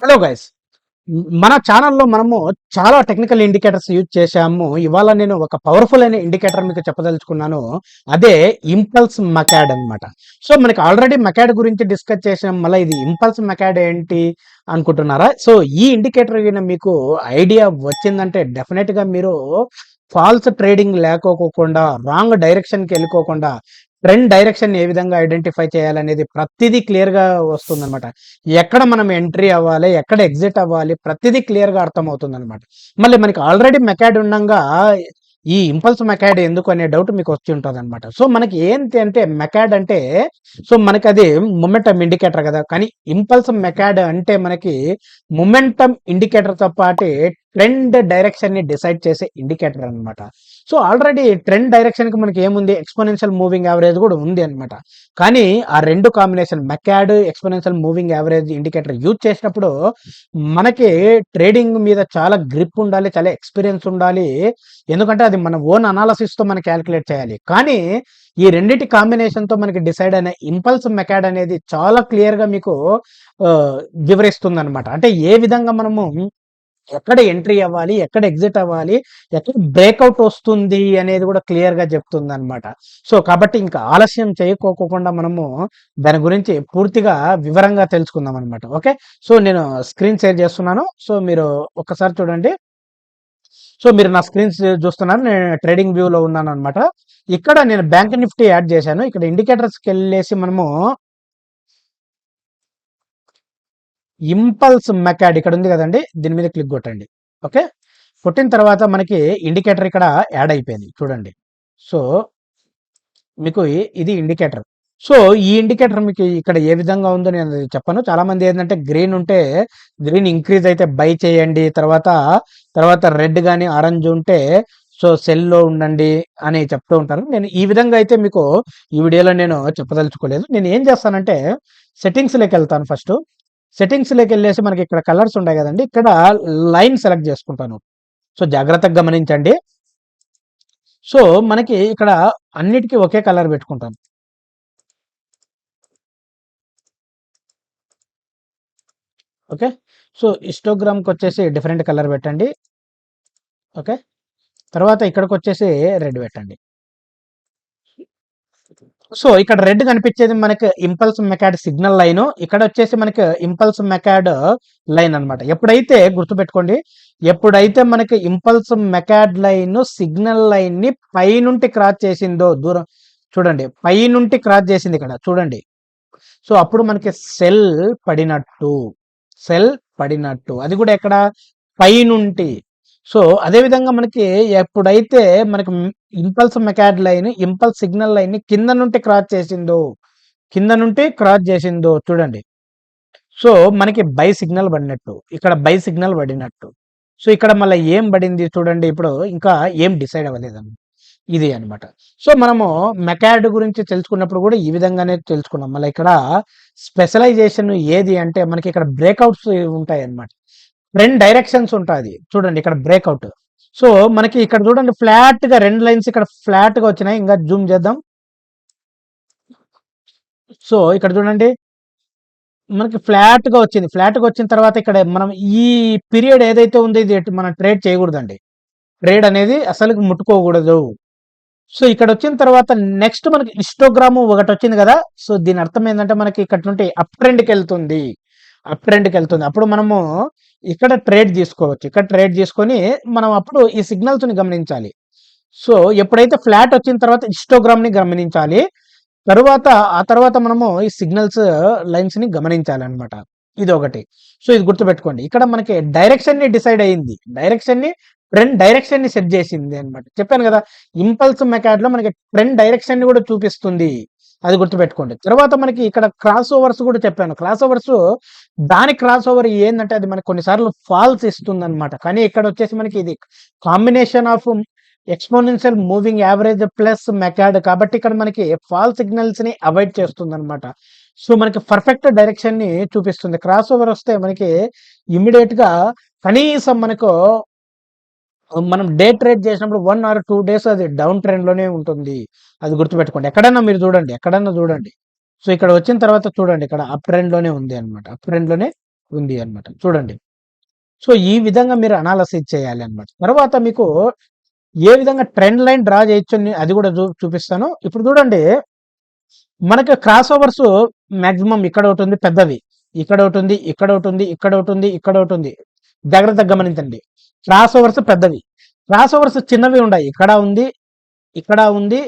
Hello guys, మన ఛానల్లో మనము చాలా టెక్నికల్ ఇండికేటర్స్ యూజ్ చేశాము. ఇవాళ నేను ఒక పవర్ఫుల్ అయిన ఇండికేటర్ మీకు చెప్పదలుచుకున్నాను. అదే ఇంపల్స్ మెకాడ్ అన్నమాట. సో మనకి ఆల్రెడీ మెకాడ్ గురించి డిస్కస్ చేసాం. మళ్ళీ ఇది ఇంపల్స్ మెకాడ్ ఏంటి అనుకుంటున్నారా? సో ఈ ఇండికేటర్ మీకు ఐడియా వచ్చిందంటే డెఫినెట్ గా మీరు ఫాల్స్ ట్రేడింగ్ లేకోకుండా, రాంగ్ డైరెక్షన్ కి వెళ్ళిపోకుండా, ట్రెండ్ డైరెక్షన్ ఏ విధంగా ఐడెంటిఫై చేయాలనేది ప్రతిదీ క్లియర్ గా వస్తుందన్నమాట. ఎక్కడ మనం ఎంట్రీ అవ్వాలి, ఎక్కడ ఎగ్జిట్ అవ్వాలి, ప్రతిదీ క్లియర్ గా అర్థమవుతుంది అనమాట. మళ్ళీ మనకి ఆల్రెడీ మెకాడ్ ఉండగా ఈ ఇంపల్స్ మెకాడ్ ఎందుకు అనే డౌట్ మీకు వచ్చి ఉంటుంది అనమాట. సో మనకి ఏంటి అంటే మెకాడ్ అంటే, సో మనకి అది మొమెంటం ఇండికేటర్ కదా, కానీ ఇంపల్స్ మెకాడ్ అంటే మనకి మొమెంటం ఇండికేటర్ తో పాటు ట్రెండ్ డైరెక్షన్ ని డిసైడ్ చేసే ఇండికేటర్ అనమాట. సో ఆల్రెడీ ట్రెండ్ డైరెక్షన్ కి మనకి ఏముంది, ఎక్స్పోనెన్షియల్ మూవింగ్ యావరేజ్ కూడా ఉంది అనమాట. కానీ ఆ రెండు combination MACD exponential moving average indicator use చేసినప్పుడు మనకి ట్రేడింగ్ మీద చాలా గ్రిప్ ఉండాలి, చాలా ఎక్స్పీరియన్స్ ఉండాలి. ఎందుకంటే అది మన ఓన్ అనాలసిస్ తో మనం క్యాలిక్యులేట్ చేయాలి. కానీ ఈ రెండింటి కాంబినేషన్ తో మనకి డిసైడ్ అయిన ఇంపల్స్ మెకాడ్ అనేది చాలా క్లియర్ గా మీకు వివరిస్తుంది అనమాట. అంటే ఏ విధంగా మనము ఎక్కడ ఎంట్రీ అవ్వాలి, ఎక్కడ ఎగ్జిట్ అవ్వాలి, ఎక్కడ బ్రేక్అవుట్ వస్తుంది అనేది కూడా క్లియర్ గా చెప్తుంది అనమాట. సో కాబట్టి ఇంకా ఆలస్యం చేయకోకుండా మనము దాని గురించి పూర్తిగా వివరంగా తెలుసుకుందాం అనమాట. ఓకే, సో నేను స్క్రీన్ షేర్ చేస్తున్నాను. సో మీరు ఒక్కసారి చూడండి. సో మీరు నా స్క్రీన్ చూస్తున్నారు, నేను ట్రేడింగ్ వ్యూ లో ఉన్నాను అనమాట. ఇక్కడ నేను బ్యాంక్ నిఫ్టీ యాడ్ చేశాను. ఇక్కడ ఇండికేటర్స్ కి వెళ్ళేసి మనము ఇంపల్స్ మెకాడ్ ఇక్కడ ఉంది కదండి, దీని మీద క్లిక్ కొట్టండి. ఓకే, కొట్టిన తర్వాత మనకి ఇండికేటర్ ఇక్కడ యాడ్ అయిపోయింది చూడండి. సో మీకు ఇది ఇండికేటర్. సో ఈ ఇండికేటర్ మీకు ఇక్కడ ఏ విధంగా ఉందో నేను చెప్పాను. చాలా మంది ఏంటంటే గ్రీన్ ఉంటే గ్రీన్ ఇంక్రీజ్ అయితే బై చేయండి, తర్వాత తర్వాత రెడ్ కానీ ఆరెంజ్ ఉంటే సో సెల్లో ఉండండి అని చెప్తూ ఉంటారు. నేను ఈ విధంగా అయితే మీకు ఈ వీడియోలో నేను చెప్పదలుచుకోలేదు. నేను ఏం చేస్తానంటే సెట్టింగ్స్ లోకి వెళ్తాను. ఫస్ట్ సెట్టింగ్స్ లోకి వెళ్ళేసి మనకి ఇక్కడ కలర్స్ ఉంటాయి కదండి, ఇక్కడ లైన్ సెలెక్ట్ చేసుకుంటాను. సో జాగ్రత్తగా గమనించండి. సో మనకి ఇక్కడ అన్నిటికీ ఒకే కలర్ పెట్టుకుంటాను. ఓకే, సో హిస్టోగ్రామ్కి వచ్చేసి డిఫరెంట్ కలర్ పెట్టండి. ఓకే, తర్వాత ఇక్కడికి వచ్చేసి రెడ్ పెట్టండి. సో ఇక్కడ రెడ్ కనిపించేది మనకి ఇంపల్స్ మెకాడ్ సిగ్నల్ లైన్, ఇక్కడ వచ్చేసి మనకి ఇంపల్స్ మెకాడ్ లైన్ అనమాట. ఎప్పుడైతే గుర్తుపెట్టుకోండి, ఎప్పుడైతే మనకి impulse MACD line signal line ని పై నుండి క్రాస్ చేసిందో, దూరం చూడండి, పై నుండి క్రాస్ చేసింది ఇక్కడ చూడండి. సో అప్పుడు మనకి సెల్ పడినట్టు, సెల్ పడినట్టు, అది కూడా ఎక్కడ పై నుండి. సో అదే విధంగా మనకి ఎప్పుడైతే మనకి impulse MACD line impulse signal line ని కింద నుండి క్రాస్ చేసిందో, కింద నుండి క్రాస్ చేసిందో చూడండి. సో మనకి బై సిగ్నల్ పడినట్టు, ఇక్కడ బై సిగ్నల్ పడినట్టు. సో ఇక్కడ మళ్ళీ ఏం పడింది చూడండి, ఇప్పుడు ఇంకా ఏం డిసైడ్ అవ్వలేదండి, ఇది అనమాట. సో మనము మెకాడ్ గురించి తెలుసుకున్నప్పుడు కూడా ఈ విధంగానే తెలుసుకున్నాం. మళ్ళీ ఇక్కడ స్పెషలైజేషన్ ఏది అంటే మనకి ఇక్కడ బ్రేక్అవుట్స్ ఉంటాయి అన్నమాట, రెండు డైరెక్షన్స్ ఉంటుంది చూడండి. ఇక్కడ బ్రేక్అవుట్, సో మనకి ఇక్కడ చూడండి ఫ్లాట్ గా రెండు లైన్స్ ఇక్కడ ఫ్లాట్ గా వచ్చినాయి. ఇంకా జూమ్ చేద్దాం. సో ఇక్కడ చూడండి మనకి ఫ్లాట్ గా వచ్చింది. ఫ్లాట్ గా వచ్చిన తర్వాత ఇక్కడ మనం ఈ పీరియడ్ ఏదైతే ఉందో ఇది మనం ట్రేడ్ చేయకూడదండి, ట్రేడ్ అనేది అసలు ముట్టుకోకూడదు. సో ఇక్కడ వచ్చిన తర్వాత నెక్స్ట్ మనకి హిస్టోగ్రామ్ ఒకటి వచ్చింది కదా. సో దీని అర్థం ఏంటంటే మనకి ఇక్కడ నుండి అప్ ట్రెండ్కి వెళ్తుంది, అప్ ట్రెండ్కి వెళ్తుంది. అప్పుడు మనము ఇక్కడ ట్రేడ్ తీసుకోవచ్చు. ఇక్కడ ట్రేడ్ తీసుకొని మనం అప్పుడు ఈ సిగ్నల్స్ ని గమనించాలి. సో ఎప్పుడైతే ఫ్లాట్ వచ్చిన తర్వాత హిస్టోగ్రామ్ ని గమనించాలి, తరువాత ఆ తర్వాత మనము ఈ సిగ్నల్స్ లైన్స్ ని గమనించాలి అనమాట. ఇది ఒకటి. సో ఇది గుర్తుపెట్టుకోండి. ఇక్కడ మనకి డైరెక్షన్ ని డిసైడ్ అయ్యింది, డైరెక్షన్ ని ట్రెండ్ డైరెక్షన్ ని సెట్ చేసింది అనమాట. చెప్పాను కదా, ఇంపల్స్ మెకాడ్ లో మనకి ట్రెండ్ డైరెక్షన్ ని కూడా చూపిస్తుంది, అది గుర్తుపెట్టుకోండి. తర్వాత మనకి ఇక్కడ క్రాస్ ఓవర్స్ కూడా చెప్పాను. క్రాస్ ఓవర్స్ దాని క్రాస్ ఓవర్ ఏంటంటే అది మనకి కొన్నిసార్లు ఫాల్స్ ఇస్తుంది అనమాట. కానీ ఇక్కడ వచ్చేసి మనకి ఇది combination of exponential moving average plus MACD, కాబట్టి ఇక్కడ మనకి ఫాల్ సిగ్నల్స్ ని అవాయిడ్ చేస్తుంది అనమాట. సో మనకి పర్ఫెక్ట్ డైరెక్షన్ ని చూపిస్తుంది. క్రాస్ ఓవర్ వస్తే మనకి ఇమ్మీడియట్ గా కనీసం మనకు మనం డే ట్రేడ్ చేసినప్పుడు 1 or 2 days అది డౌన్ ట్రెండ్ లోనే ఉంటుంది, అది గుర్తుపెట్టుకోండి. ఎక్కడన్నా మీరు చూడండి, ఎక్కడన్నా చూడండి. సో ఇక్కడ వచ్చిన తర్వాత చూడండి, ఇక్కడ అప్ ట్రెండ్ లోనే ఉంది అనమాట, అప్ ట్రెండ్ లోనే ఉంది అన్నమాట. చూడండి. సో ఈ విధంగా మీరు అనాలసిస్ చేయాలి అన్నమాట. తర్వాత మీకు ఏ విధంగా ట్రెండ్ లైన్ డ్రా చేయొచ్చు అది కూడా చూపిస్తాను. ఇప్పుడు చూడండి, మనకి క్రాస్ ఓవర్స్ మాక్సిమం ఇక్కడ ఒకటి ఉంది పెద్దది, ఇక్కడ ఒకటి ఉంది, ఇక్కడ ఒకటి ఉంది, ఇక్కడ ఒకటి ఉంది, ఇక్కడ ఒకటి ఉంది. జాగ్రత్తగా గమనించండి. క్రాస్ ఓవర్స్ పెద్దవి, క్రాస్ ఓవర్స్ చిన్నవి ఉన్నాయి. ఇక్కడ ఉంది, ఇక్కడ ఉంది,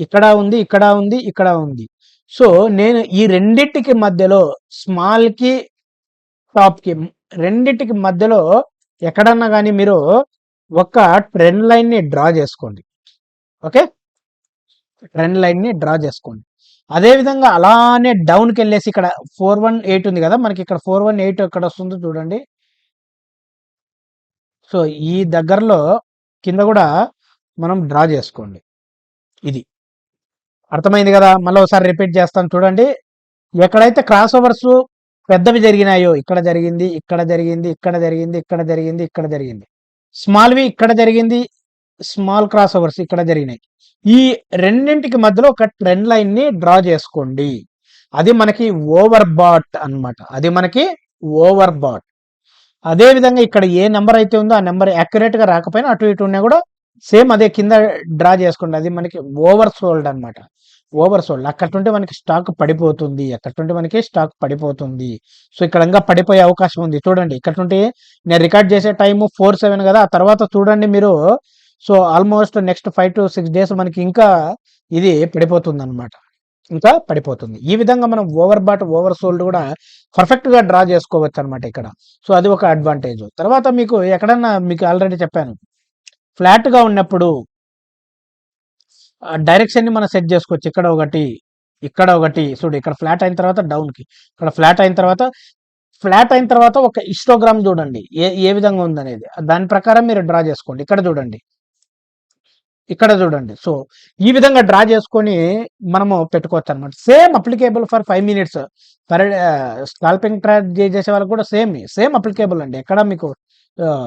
ఇక్కడ ఉంది, ఇక్కడ ఉంది, ఇక్కడ ఉంది. సో నేను ఈ రెండింటికి మధ్యలో స్మాల్ కి టాప్ కి రెండింటికి మధ్యలో ఎక్కడన్నా కానీ మీరు ఒక ట్రెండ్ లైన్ ని డ్రా చేసుకోండి. ఓకే, ట్రెండ్ లైన్ ని డ్రా చేసుకోండి. అదే విధంగా అలానే డౌన్ కి వెళ్ళేసి ఇక్కడ 418 ఉంది కదా, మనకి ఇక్కడ 418 ఎక్కడ వస్తుందో చూడండి. సో ఈ దగ్గరలో కింద కూడా మనం డ్రా చేసుకోండి. ఇది అర్థమైంది కదా. మళ్ళీ ఒకసారి రిపీట్ చేస్తాను చూడండి. ఎక్కడైతే క్రాస్ ఓవర్స్ పెద్దవి జరిగినాయో, ఇక్కడ జరిగింది, ఇక్కడ జరిగింది, ఇక్కడ జరిగింది, ఇక్కడ జరిగింది, ఇక్కడ జరిగింది. స్మాల్వి ఇక్కడ జరిగింది, స్మాల్ క్రాస్ ఓవర్స్ ఇక్కడ జరిగినాయి. ఈ రెండింటికి మధ్యలో ఒక ట్రెండ్ లైన్ ని డ్రా చేసుకోండి. అది మనకి ఓవర్ బాట్ అన్నమాట. అది మనకి ఓవర్ బాట్. అదే విధంగా ఇక్కడ ఏ నెంబర్ అయితే ఉందో ఆ నెంబర్ యాక్యురేట్ గా రాకపోయినా అటు ఇటు ఉన్నా కూడా సేమ్ అదే కింద డ్రా చేసుకోండి. అది మనకి ఓవర్ సోల్డ్ అనమాట. Oversold. అక్కడుంటే మనకి స్టాక్ పడిపోతుంది, అక్కడుంటే మనకి స్టాక్ పడిపోతుంది. సో ఇక్కడ ఇంకా పడిపోయే అవకాశం ఉంది. చూడండి, ఇక్కడ నుండి నేను రికార్డ్ చేసే టైము 4-7 కదా, ఆ తర్వాత చూడండి మీరు. So almost next 5 to 6 days మనకి ఇంకా ఇది పడిపోతుంది అనమాట, ఇంకా పడిపోతుంది. ఈ విధంగా మనం ఓవర్ బాట్ ఓవర్ సోల్డ్ కూడా పర్ఫెక్ట్ గా డ్రా చేసుకోవచ్చు అనమాట ఇక్కడ. సో అది ఒక అడ్వాంటేజ్. తర్వాత మీకు ఎక్కడన్నా మీకు ఆల్రెడీ చెప్పాను, ఫ్లాట్ గా ఉన్నప్పుడు డైరెక్షన్ ని మనం సెట్ చేసుకోవచ్చు. ఇక్కడ ఒకటి, ఇక్కడ ఒకటి. చూడు, ఇక్కడ ఫ్లాట్ అయిన తర్వాత డౌన్ కి, ఇక్కడ ఫ్లాట్ అయిన తర్వాత ఒక హిస్టోగ్రామ్ చూడండి ఏ ఏ విధంగా ఉందనేది. దాని ప్రకారం మీరు డ్రా చేసుకోండి. ఇక్కడ చూడండి, ఇక్కడ చూడండి. సో ఈ విధంగా డ్రా చేసుకొని మనము పెట్టుకోవచ్చు అనమాట. Same applicable for 5 minutes per scalping track చేసే వాళ్ళకి కూడా సేమ్ అప్లికేబుల్ అండి. ఎక్కడ మీకు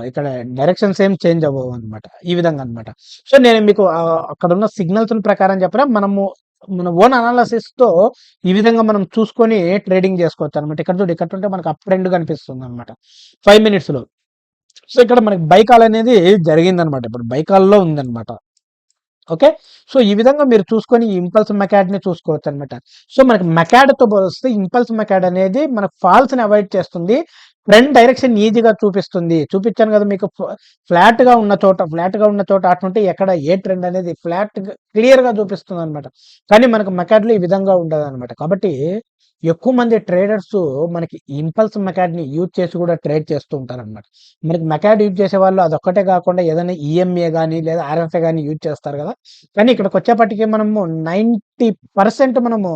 ఇక్కడ డైరెక్షన్స్ ఏం చేంజ్ అవ్వవు అనమాట. ఈ విధంగా అనమాట. సో నేను మీకు అక్కడ ఉన్న సిగ్నల్స్ ప్రకారం చెప్పిన మనము మన ఓన్ అనాలసిస్ తో ఈ విధంగా మనం చూసుకొని ట్రేడింగ్ చేసుకోవచ్చు అనమాట. ఇక్కడ చూడండి, ఇక్కడ ఉంటే మనకు అప్ ట్రెండ్ కనిపిస్తుంది అనమాట 5 minutes లో. సో ఇక్కడ మనకి బైకాల్ అనేది జరిగిందనమాట. ఇప్పుడు బైకాల్లో ఉందన్నమాట. ఓకే, సో ఈ విధంగా మీరు చూసుకొని ఇంపల్స్ మెకాడ్ ని చూసుకోవచ్చు అనమాట. సో మనకి మెకాడ్ తో పోలిస్తే ఇంపల్స్ మెకాడ్ అనేది మనకు ఫాల్స్ ని అవాయిడ్ చేస్తుంది, ట్రెండ్ డైరెక్షన్ ఈజీగా చూపించాను కదా మీకు. ఫ్లాట్ గా ఉన్న చోట అటుంటే ఎక్కడ ఏ ట్రెండ్ అనేది ఫ్లాట్ క్లియర్ గా చూపిస్తుంది అనమాట. కానీ మనకు మెకాడ్ లో ఈ విధంగా ఉండదు అనమాట. కాబట్టి ఎక్కువ మంది ట్రేడర్స్ మనకి ఇంపల్స్ మెకాడ్ ని యూజ్ చేసి కూడా ట్రేడ్ చేస్తూ ఉంటారు అనమాట. మనకి మెకాడ్ యూజ్ చేసే వాళ్ళు అదొక్కటే కాకుండా ఏదైనా ఈఎంఏ కానీ లేదా ఆర్ఎఫ్ఏ కానీ యూజ్ చేస్తారు కదా. కానీ ఇక్కడికి వచ్చేపటికి మనము 90% మనము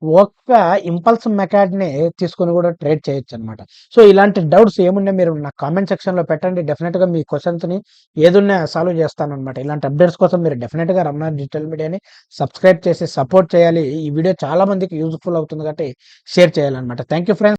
ఒక్క ఇంపల్స్ మెకాడ్ ని తీసుకొని కూడా ట్రేడ్ చేయొచ్చు అనమాట. సో ఇలాంటి డౌట్స్ ఏమున్నా మీరు నా కామెంట్ సెక్షన్ లో పెట్టండి. డెఫినెట్ గా మీ క్వశ్చన్స్ ని ఏదున్నా సాల్వ్ చేస్తాను అనమాట. ఇలాంటి అప్డేట్స్ కోసం మీరు డెఫినెట్ గా రమణ డిజిటల్ మీడియాని సబ్స్క్రైబ్ చేసి సపోర్ట్ చేయాలి. ఈ వీడియో చాలా మందికి యూజ్ఫుల్ అవుతుంది కాబట్టి షేర్ చేయాలన్నమాట. Thank you friends.